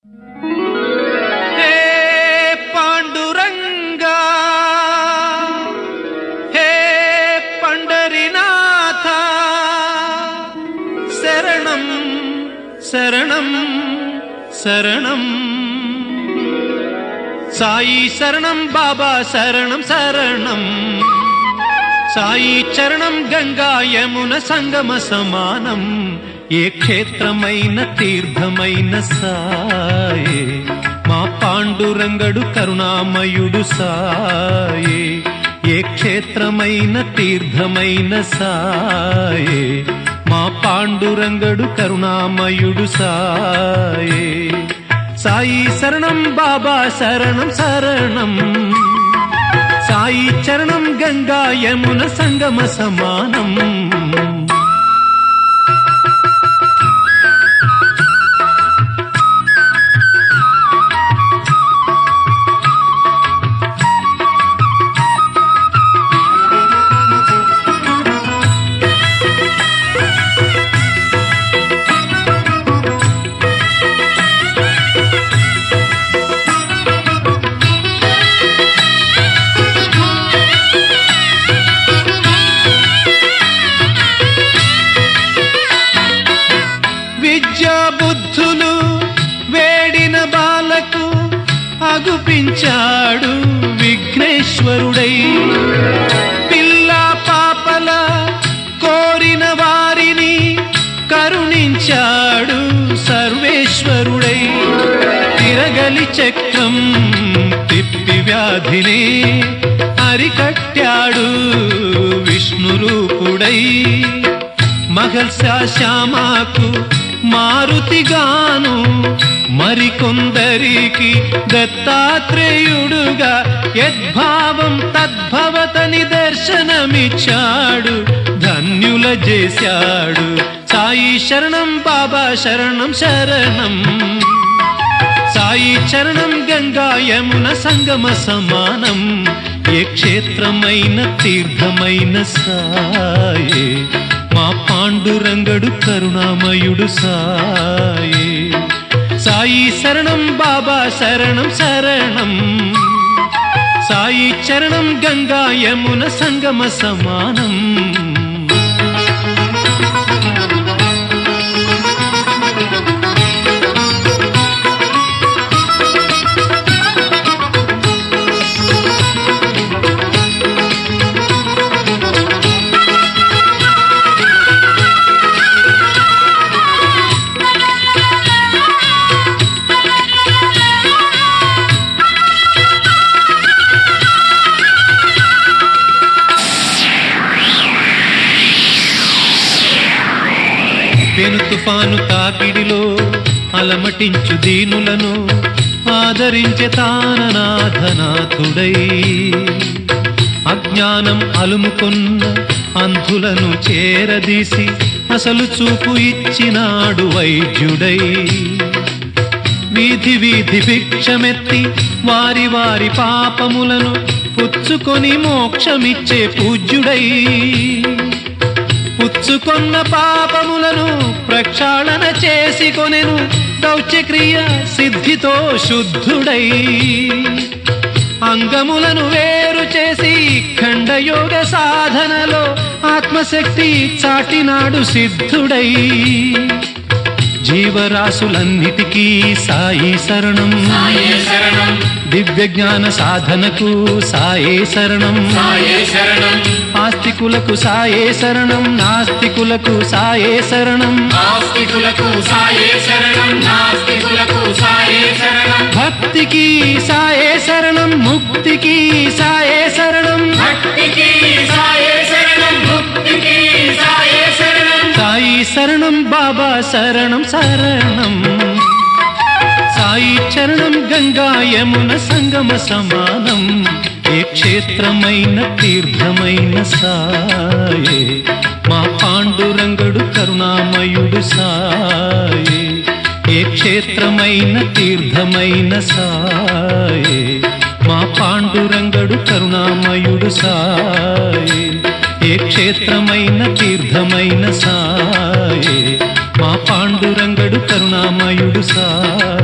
హే పాండురంగా, హే పండరినాథ, శరణం శరణం శరణం. సాయి శరణం బాబా శరణం శరణం. సాయి చరణం గంగా యమున సంగమ సమానం. ఏ క్షేత్రమైన తీర్థమైన సాయే, మా పాండురంగడు కరుణామయుడు సాయే. ఏ క్షేత్రమైన తీర్థమైన సాయే, మా పాండురంగడు కరుణామయుడు సాయే. సాయి శరణం బాబా శరణం శరణం. సాయి చరణం గంగా యమున సంగమ సమానం. బుద్ధులు వేడిన బాలకు అగుపించాడు విఘ్నేశ్వరుడై. పిల్ల పాపల కోరిన వారిని కరుణించాడు సర్వేశ్వరుడై. తిరగలి చక్రం తిప్పి వ్యాధిని అరికట్టాడు విష్ణురూపుడై. మహర్షి శ్యామకు మారుతిగాను మరికొందరికి దత్తాత్రేయుడుగా యద్భావం తద్భవతని దర్శనమిచ్చాడు, ధన్యుల చేశాడు. సాయి శరణం బాబా శరణం శరణం. సాయి చరణం గంగా యమున సంగమ సమానం. ఏ క్షేత్రమైన తీర్థమైన సాయే, మా పాండురంగడు కరుణామయుడు సాయే. సాయి శరణం బాబా శరణం శరణం. సాయి చరణం గంగా యమున సంగమ సమానం. పెను తుఫాను తాకిడిలో అలమటించు దీనులను ఆదరించే తాననాథనాథుడై. అజ్ఞానం అలుముకొన్న అంధులను చేరదీసి అసలు చూపు ఇచ్చినాడు వైద్యుడై. వీధి వీధి భిక్షమెత్తి వారి వారి పాపములను పుచ్చుకొని మోక్షమిచ్చే పూజ్యుడై. పుచ్చుకొన్న పాపములను ప్రక్షాళన చేసి కొనెను దౌత్యక్రియ సిద్ధితో శుద్ధుడై. అంగములను వేరు చేసి ఖండయోగ సాధనలో ఆత్మశక్తి చాటినాడు సిద్ధుడై. జీవరాశులన్నిటికీ సాయి శరణం. దివ్య జ్ఞాన సాధనకు సాయే శరణం. ఆస్తికులకు సాయే శరణం, నాస్తికులకు సాయే శరణం. భక్తికి సాయే శరణం, ముక్తికి సాయే శరణం. సాయి శరణం బాబా శరణం శరణం. సాయి చరణం గంగా యమున సంగమ సమానం. ఏ క్షేత్రమైన తీర్థమైన సాయే, మా పాండురంగడు కరుణామయుడు సాయే. ఏ క్షేత్రమైన తీర్థమైన సాయే, మా పాండురంగడు కరుణామయుడు సాయే. ఏ క్షేత్రమైన తీర్థమైన సాయే, మా పాండురంగడు కరుణామయుడు సాయే.